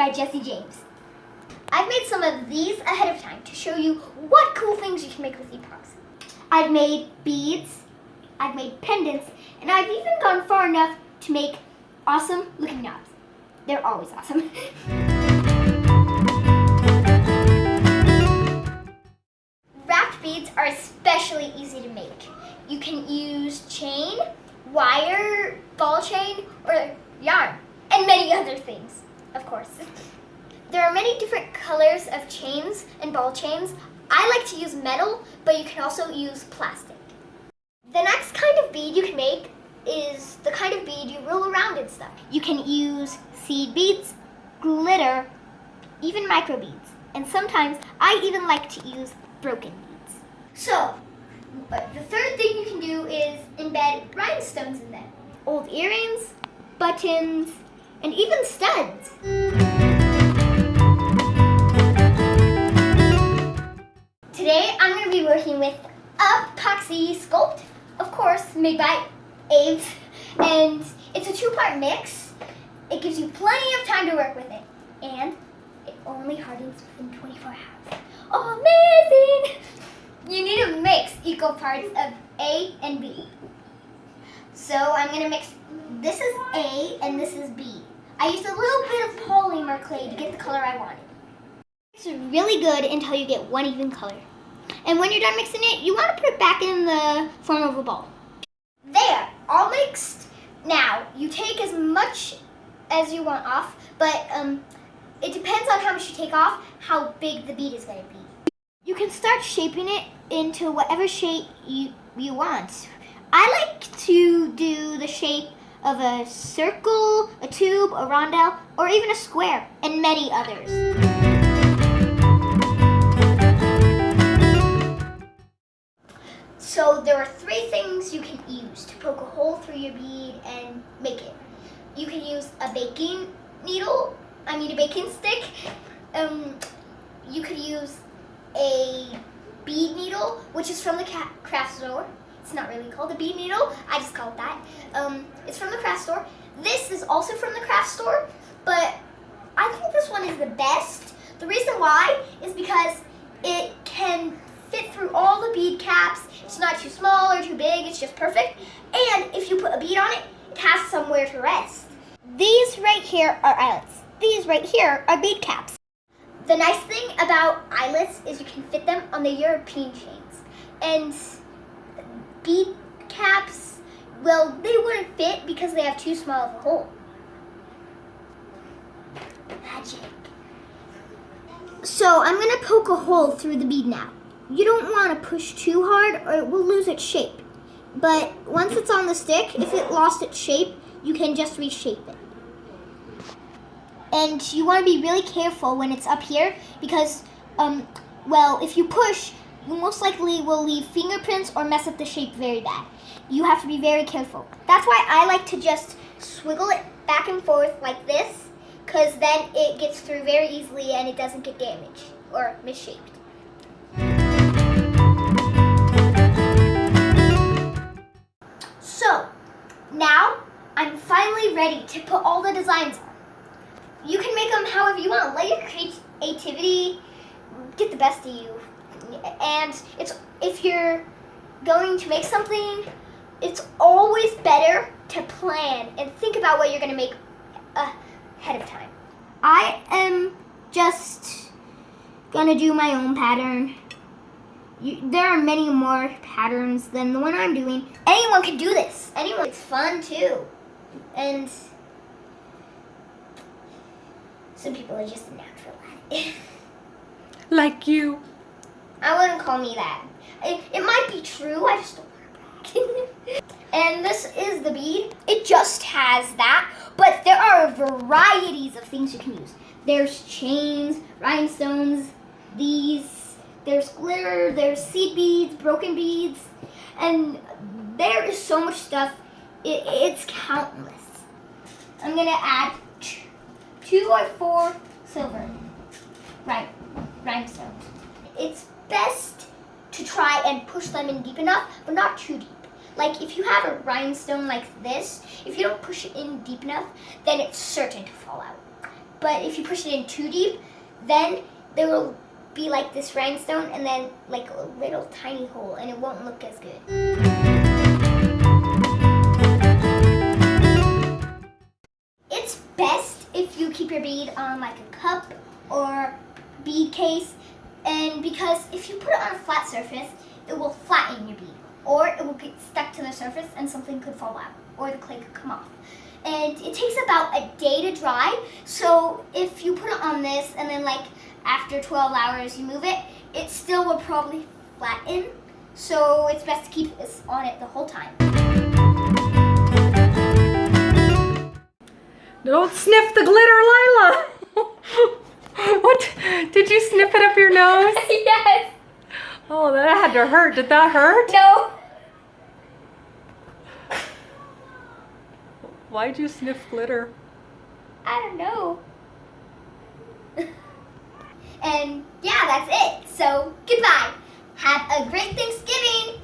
by Jesse James. I've made some of these ahead of time to show you what cool things you can make with epoxy. I've made beads, I've made pendants, and I've even gone far enough to make awesome looking knobs. They're always awesome. Wrapped beads are especially easy to make. You can use chain, wire, ball chain, or yarn, and many other things, of course. There are many different colors of chains and ball chains. I like to use metal, but you can also use plastic. The next kind of bead you can make is the kind of bead you roll around and stuff. You can use seed beads, glitter, even micro beads, and sometimes I even like to use broken beads. So, the third thing you can do is embed rhinestones in them. Old earrings, buttons, and even studs. Today I'm going to be working with epoxy sculpt, of course, made by Aves, and it's a two-part mix. It gives you plenty of time to work with it, and it only hardens within 24 hours. Amazing! You need to mix equal parts of A and B. So I'm going to mix, this is A and this is B. I used a little bit of polymer clay to get the color I wanted. It's really good until you get one even color. And when you're done mixing it, you want to put it back in the form of a ball. There, all mixed. Now, you take as much as you want off, but it depends on how much you take off, how big the bead is going to be. You can start shaping it into whatever shape you want. I like to do the shape of a circle, a tube, a rondelle, or even a square, and many others. So there are three things you can use to poke a hole through your bead and make it. You can use a baking stick. You could use a bead needle, which is from the craft store. It's not really called a bead needle, I just call it that. It's from the craft store. This is also from the craft store, but I think this one is the best. The reason why is because it can fit through all the bead caps. It's not too small or too big, it's just perfect. And if you put a bead on it, it has somewhere to rest. These right here are eyelets. These right here are bead caps. The nice thing about eyelets is you can fit them on the European chains. And bead caps, well, they wouldn't fit because they have too small of a hole. Magic. So I'm going to poke a hole through the bead now. You don't want to push too hard or it will lose its shape. But once it's on the stick, if it lost its shape, you can just reshape it. And you want to be really careful when it's up here because, well, if you push, you most likely will leave fingerprints or mess up the shape very bad. You have to be very careful. That's why I like to just swiggle it back and forth like this, because then it gets through very easily and it doesn't get damaged or misshaped. So, now I'm finally ready to put all the designs on. You can make them however you want. Let your creativity get the best of you. And if you're going to make something, it's always better to plan and think about what you're going to make ahead of time. I am just going to do my own pattern. There are many more patterns than the one I'm doing. Anyone can do this. It's fun too. And some people are just natural at it. Like you. I wouldn't call me that. It might be true, I just don't want to brag. And this is the bead. It just has that, but there are varieties of things you can use. There's chains, rhinestones, there's glitter, there's seed beads, broken beads, and there is so much stuff. It's countless. I'm gonna add 2 or 4 silver rhinestones. It's best to try and push them in deep enough, but not too deep. Like if you have a rhinestone like this, if you don't push it in deep enough, then it's certain to fall out. but if you push it in too deep, then there will be like this rhinestone and then like a little tiny hole, and it won't look as good. It's best if you keep your bead on like a cup or bead case, and because if you put it on a flat surface, it will flatten your bead, or it will get stuck to the surface and something could fall out, or the clay could come off. And it takes about a day to dry, so if you put it on this and then like after 12 hours you move it, it still will probably flatten, so it's best to keep this on it the whole time. Don't sniff the glitter, Lilah! What? Did you sniff it up your nose? Yes! Oh, that had to hurt. Did that hurt? No! Why'd you sniff glitter? I don't know. And yeah, that's it. So goodbye. Have a great Thanksgiving.